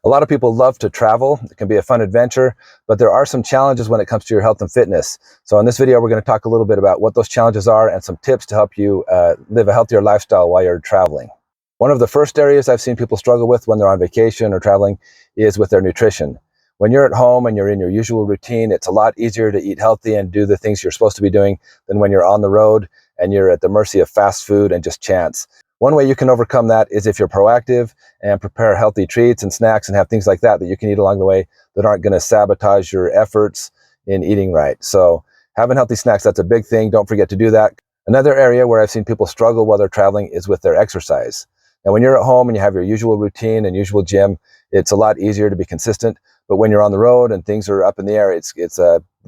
A lot of people love to travel. It can be a fun adventure, but there are some challenges when it comes to your health and fitness. So in this video, we're going to talk a little bit about what those challenges are and some tips to help you live a healthier lifestyle while you're traveling. One of the first areas I've seen people struggle with when they're on vacation or traveling is with their nutrition. When you're at home and you're in your usual routine, it's a lot easier to eat healthy and do the things you're supposed to be doing than when you're on the road and you're at the mercy of fast food and just chance. One way you can overcome that is if you're proactive and prepare healthy treats and snacks and have things like that you can eat along the way that aren't going to sabotage your efforts in eating right. So having healthy snacks, that's a big thing. Don't forget to do that. Another area where I've seen people struggle while they're traveling is with their exercise. Now, when you're at home and you have your usual routine and usual gym, it's a lot easier to be consistent. But when you're on the road and things are up in the air, it's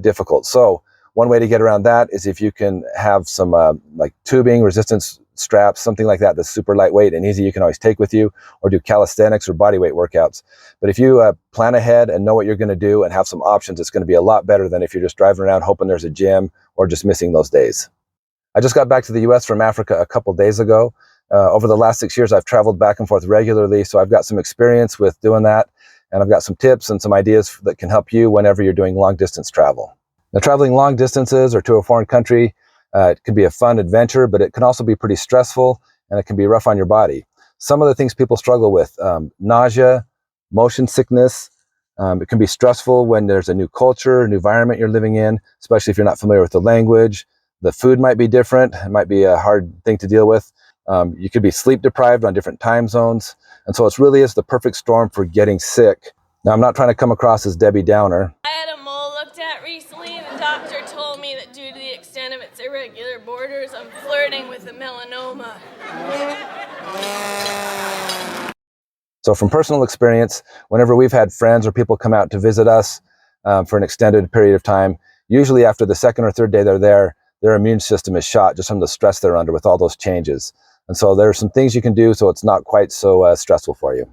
difficult. So one way to get around that is if you can have some like tubing, resistance straps, something like that that's super lightweight and easy you can always take with you, or do calisthenics or body weight workouts. But if you plan ahead and know what you're going to do and have some options, it's going to be a lot better than if you're just driving around hoping there's a gym or just missing those days. I just got back to the US from Africa a couple days ago. Over the last 6 years, I've traveled back and forth regularly, so I've got some experience with doing that, and I've got some tips and some ideas that can help you whenever you're doing long distance travel. Now, traveling long distances or to a foreign country, it can be a fun adventure, but it can also be pretty stressful and it can be rough on your body. Some of the things people struggle with, nausea, motion sickness. It can be stressful when there's a new culture, new environment you're living in, especially if you're not familiar with the language. The food might be different. It might be a hard thing to deal with. You could be sleep deprived on different time zones. And so it really is the perfect storm for getting sick. Now, I'm not trying to come across as Debbie Downer. I had a mole looked at recently, and the doctor told me that due to the extent of its irregular borders, I'm flirting with a melanoma. So from personal experience, whenever we've had friends or people come out to visit us for an extended period of time, usually after the second or third day they're there, their immune system is shot just from the stress they're under with all those changes. And so there are some things you can do so it's not quite so stressful for you.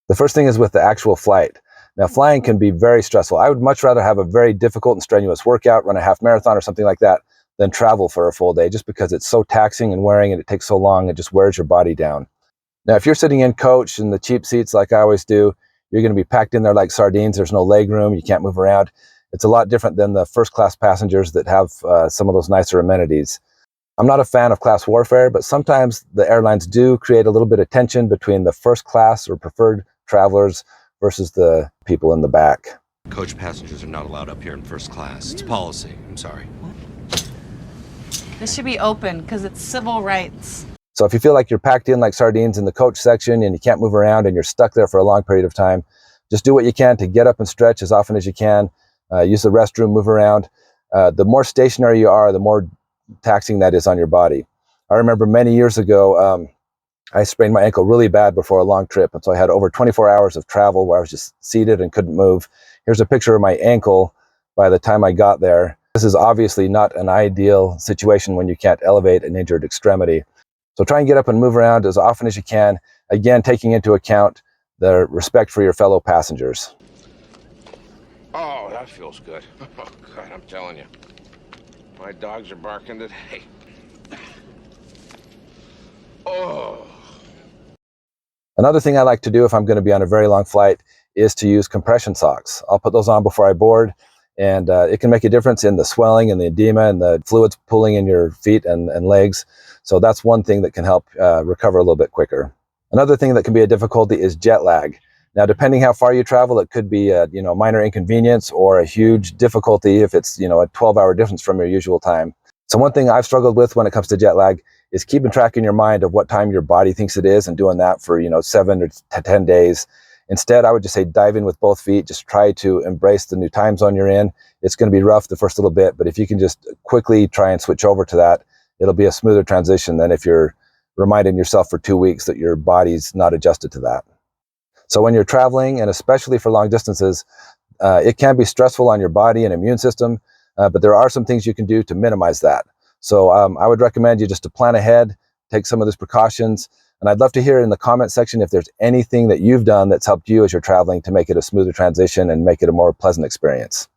The first thing is with the actual flight. Now, flying can be very stressful. I would much rather have a very difficult and strenuous workout, run a half marathon or something like that, than travel for a full day, just because it's so taxing and wearing and it takes so long, it just wears your body down. Now, if you're sitting in coach in the cheap seats like I always do, you're going to be packed in there like sardines. There's no leg room. You can't move around. It's a lot different than the first class passengers that have some of those nicer amenities. I'm not a fan of class warfare, but sometimes the airlines do create a little bit of tension between the first class or preferred travelers versus the people in the back. Coach passengers are not allowed up here in first class. It's policy. I'm sorry. This should be open because it's civil rights. So if you feel like you're packed in like sardines in the coach section and you can't move around and you're stuck there for a long period of time, just do what you can to get up and stretch as often as you can. Use the restroom, move around. The more stationary you are, the more taxing that is on your body. I remember many years ago, I sprained my ankle really bad before a long trip. And so I had over 24 hours of travel where I was just seated and couldn't move. Here's a picture of my ankle by the time I got there. This is obviously not an ideal situation when you can't elevate an injured extremity. So try and get up and move around as often as you can. Again, taking into account the respect for your fellow passengers. Oh, that feels good. Oh, God, I'm telling you. My dogs are barking today. Oh. Another thing I like to do if I'm going to be on a very long flight is to use compression socks. I'll put those on before I board, and it can make a difference in the swelling and the edema and the fluids pooling in your feet and legs. So that's one thing that can help recover a little bit quicker. Another thing that can be a difficulty is jet lag. Now, depending how far you travel, it could be a minor inconvenience or a huge difficulty if it's a 12-hour difference from your usual time. So one thing I've struggled with when it comes to jet lag is keeping track in your mind of what time your body thinks it is and doing that for 7 to 10 days. Instead, I would just say dive in with both feet. Just try to embrace the new time zone you're in. It's going to be rough the first little bit, but if you can just quickly try and switch over to that, it'll be a smoother transition than if you're reminding yourself for 2 weeks that your body's not adjusted to that. So when you're traveling, and especially for long distances, it can be stressful on your body and immune system, but there are some things you can do to minimize that. So I would recommend you just to plan ahead, take some of these precautions, and I'd love to hear in the comment section if there's anything that you've done that's helped you as you're traveling to make it a smoother transition and make it a more pleasant experience.